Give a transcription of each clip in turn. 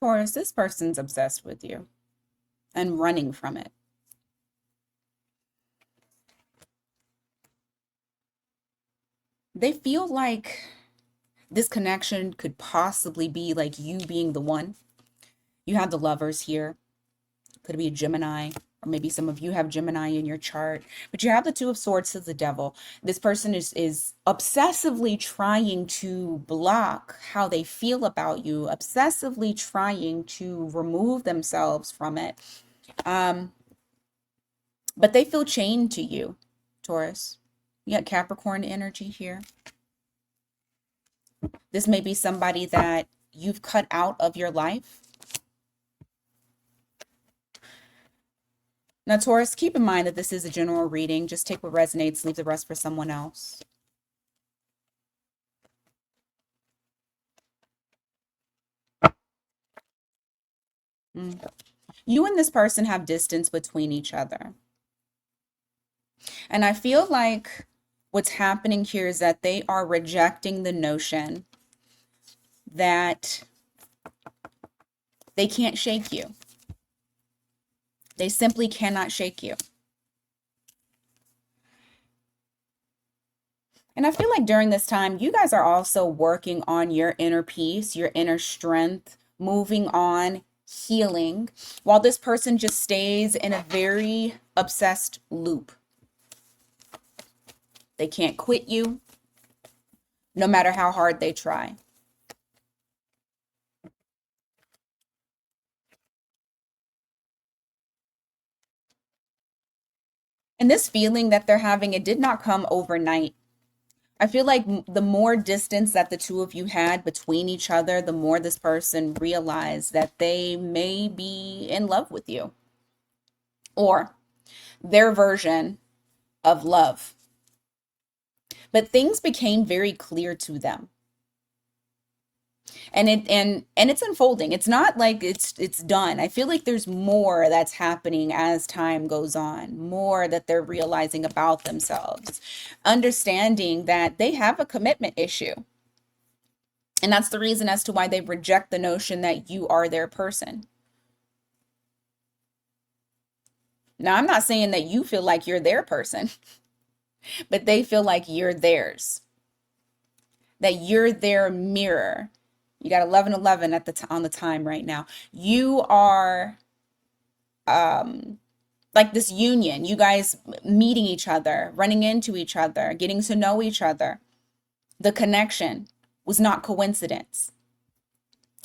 Taurus, this person's obsessed with you and running from it. They feel like this connection could possibly be like you being the one. You have the lovers here. Could be a Gemini, or maybe some of you have Gemini in your chart, but you have the Two of Swords to the Devil. This person is obsessively trying to block how they feel about you, obsessively trying to remove themselves from it. Um, but they feel chained to you, Taurus. You got Capricorn energy here. This may be somebody that you've cut out of your life. Now, Taurus, keep in mind that this is a general reading. Just take what resonates, leave the rest for someone else. You and this person have distance between each other. And I feel like what's happening here is that they are rejecting the notion that they can't shake you. They simply cannot shake you. And I feel like during this time, you guys are also working on your inner peace, your inner strength, moving on, healing, while this person just stays in a very obsessed loop. They can't quit you, no matter how hard they try. And this feeling that they're having, it did not come overnight. I feel like the more distance that the two of you had between each other, the more this person realized that they may be in love with you, or their version of love. But things became very clear to them. And it's unfolding. It's not like it's done. I feel like there's more that's happening as time goes on, more that they're realizing about themselves, understanding that they have a commitment issue. And that's the reason as to why they reject the notion that you are their person. Now, I'm not saying that you feel like you're their person, but they feel like you're theirs, that you're their mirror. You got 1111 at the on the time right now. You are like this union, you guys meeting each other, running into each other, getting to know each other. The connection was not coincidence.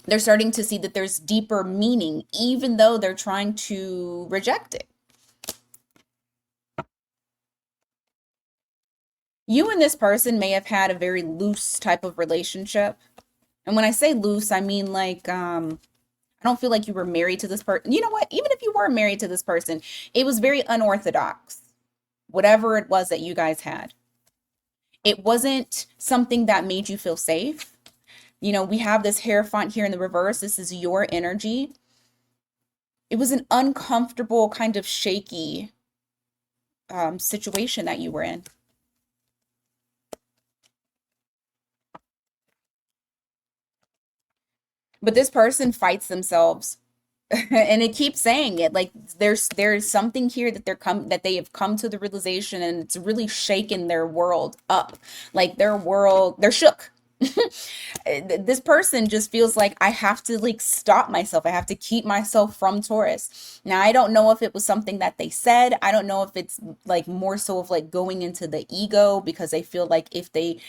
They're starting to see that there's deeper meaning, even though they're trying to reject it. You and this person may have had a very loose type of relationship. And when I say loose, I mean like I don't feel like you were married to this person. You know what? Even if you were married to this person, it was very unorthodox. Whatever it was that you guys had. It wasn't something that made you feel safe. You know, we have this Hierophant here in the reverse. This is your energy. It was an uncomfortable, kind of shaky situation that you were in. But this person fights themselves and it keeps saying it like there's something here that they have come to the realization, and it's really shaken their world up. Like their world, they're shook. This person just feels like I have to like stop myself. I have to keep myself from Taurus. Now, I don't know if it was something that they said. I don't know if it's like more so of like going into the ego because they feel like if they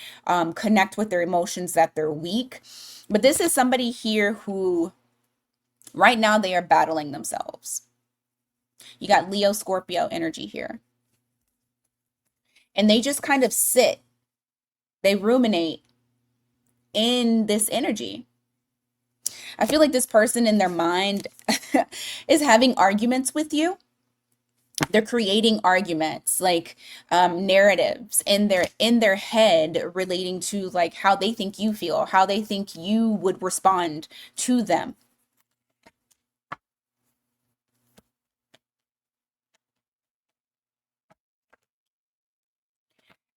connect with their emotions that they're weak. But this is somebody here who right now they are battling themselves. You got Leo Scorpio energy here. And they just kind of sit, they ruminate in this energy. I feel like this person in their mind is having arguments with you. They're creating arguments, like narratives in their head relating to like how they think you feel, how they think you would respond to them.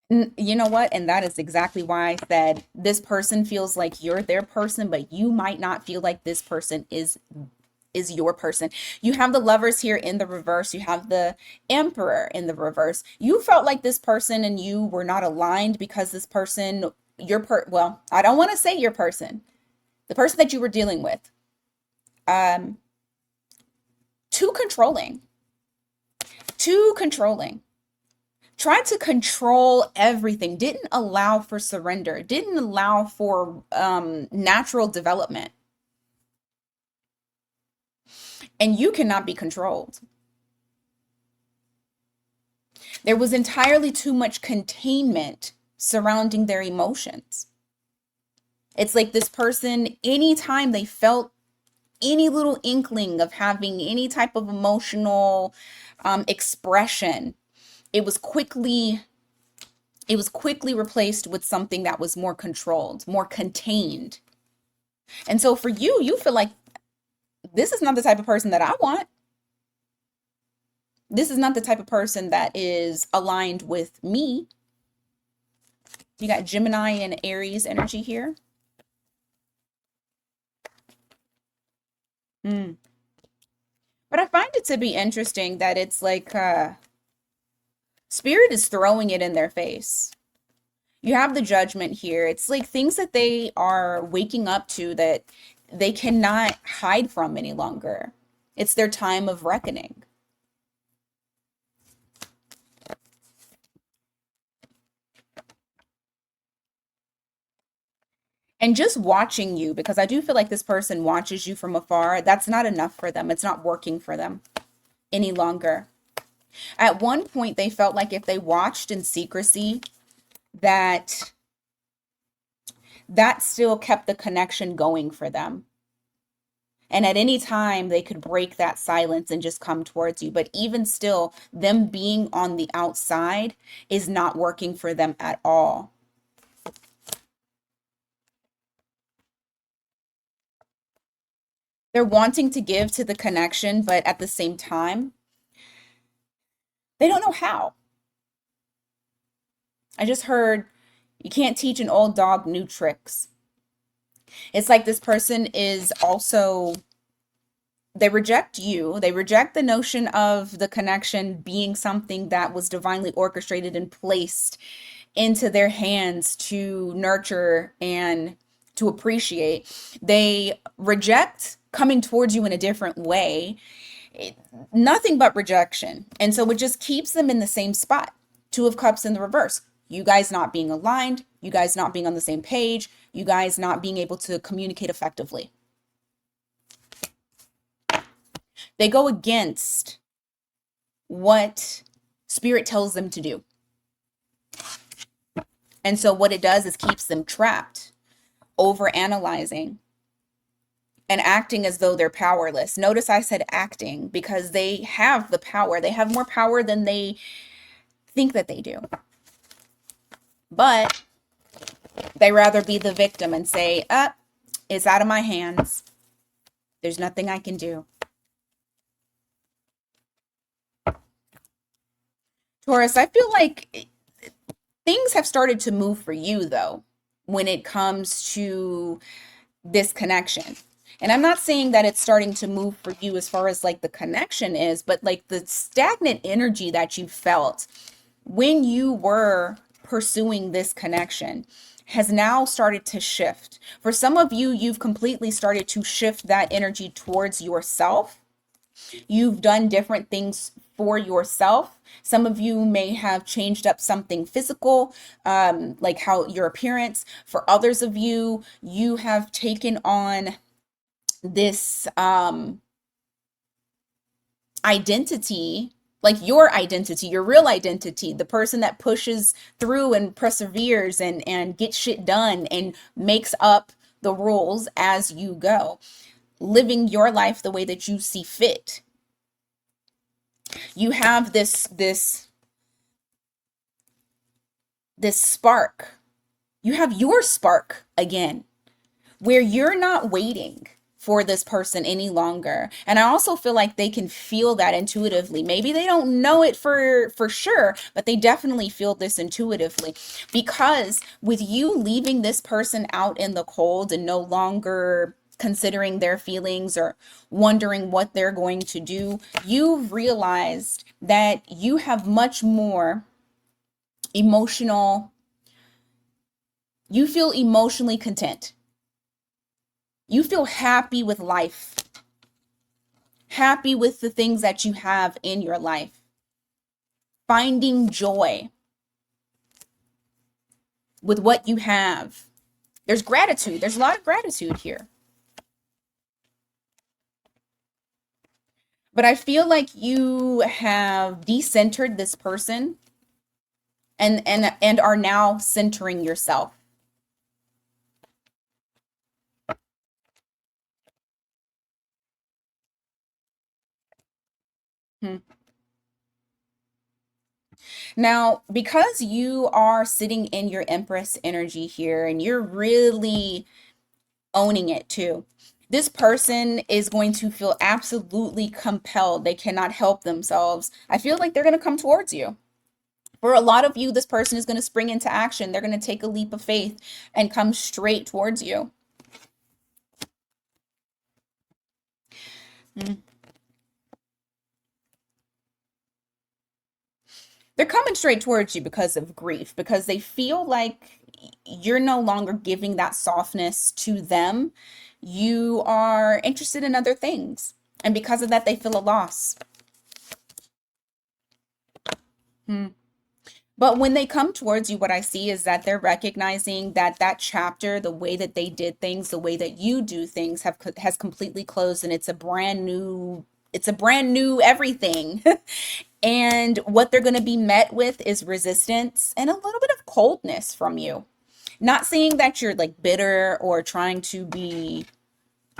You know what? And that is exactly why I said this person feels like you're their person, but you might not feel like this person is your person. You have the lovers here in the reverse. You have the emperor in the reverse. You felt like this person and you were not aligned because this person, well, I don't want to say your person, the person that you were dealing with, um, too controlling, too controlling. Tried to control everything, didn't allow for surrender, didn't allow for natural development. And you cannot be controlled. There was entirely too much containment surrounding their emotions. It's like this person, anytime they felt any little inkling of having any type of emotional expression, it was quickly it was quickly replaced with something that was more controlled, more contained. And so for you, you feel like this is not the type of person that I want. This is not the type of person that is aligned with me. You got Gemini and Aries energy here. Mm. But I find it to be interesting that it's like Spirit is throwing it in their face. You have the Judgment here. It's like things that they are waking up to that they cannot hide from any longer. It's their time of reckoning. And just watching you, because I do feel like this person watches you from afar, that's not enough for them. It's not working for them any longer. At one point, they felt like if they watched in secrecy, that that still kept the connection going for them. And at any time, they could break that silence and just come towards you. But even still, them being on the outside is not working for them at all. They're wanting to give to the connection, but at the same time, they don't know how. I just heard you can't teach an old dog new tricks. It's like this person is also, they reject you. They reject the notion of the connection being something that was divinely orchestrated and placed into their hands to nurture and to appreciate. They reject coming towards you in a different way. It- Nothing but rejection. And so it just keeps them in the same spot. Two of Cups in the reverse. You guys not being aligned, you guys not being on the same page, you guys not being able to communicate effectively. They go against what Spirit tells them to do. And so what it does is keeps them trapped, over analyzing and acting as though they're powerless. Notice I said acting because they have the power. They have more power than they think that they do. But they rather be the victim and say, it's out of my hands. There's nothing I can do. Taurus, I feel like things have started to move for you, though, when it comes to this connection. And I'm not saying that it's starting to move for you as far as like the connection is, but like the stagnant energy that you felt when you were pursuing this connection has now started to shift. For some of you, you've completely started to shift that energy towards yourself. You've done different things for yourself. Some of you may have changed up something physical, like how your appearance. For others of you, you have taken on this identity, like your identity, your real identity, the person that pushes through and perseveres and gets shit done and makes up the rules as you go, living your life the way that you see fit. You have this spark. You have your spark again, where you're not waiting. for this person any longer. And I also feel like they can feel that intuitively. Maybe they don't know it for sure, but they definitely feel this intuitively, because with you leaving this person out in the cold and no longer considering their feelings or wondering what they're going to do, you've realized that you have much more emotional, you feel emotionally content. You feel happy with life, happy with the things that you have in your life, finding joy with what you have. There's gratitude. There's a lot of gratitude here. But I feel like you have decentered this person and are now centering yourself. Hmm. Now, because you are sitting in your Empress energy here and you're really owning it too, this person is going to feel absolutely compelled. They cannot help themselves. I feel like they're going to come towards you. For a lot of you, this person is going to spring into action. They're going to take a leap of faith and come straight towards you. Mm. They're coming straight towards you because of grief, because they feel like you're no longer giving that softness to them. You are interested in other things. And because of that, they feel a loss. Hmm. But when they come towards you, what I see is that they're recognizing that that chapter, the way that they did things, the way that you do things has completely closed, and it's a brand new everything. And what they're going to be met with is resistance and a little bit of coldness from you. Not saying that you're like bitter or trying to be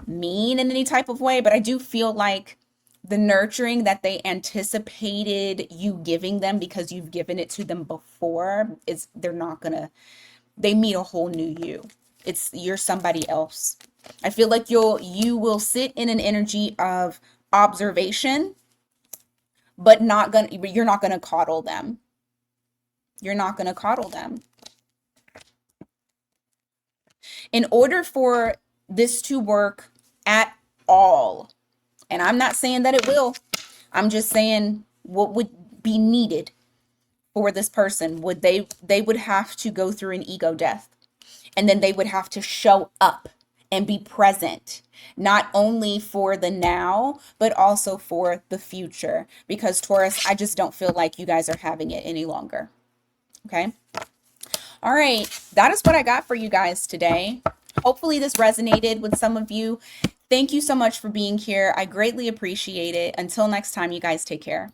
mean in any type of way, but I do feel like the nurturing that they anticipated you giving them because you've given it to them before is they're not gonna, they meet a whole new you. It's you're somebody else. I feel like you will sit in an energy of observation, but you're not gonna coddle them. You're not gonna coddle them. In order for this to work at all, and I'm not saying that it will, I'm just saying what would be needed for this person would they would have to go through an ego death, and then they would have to show up and be present, not only for the now but also for the future, because Taurus, I just don't feel like you guys are having it any longer. Okay. All right, that is what I got for you guys today. Hopefully this resonated with some of you. Thank you so much for being here. I greatly appreciate it. Until next time, you guys take care.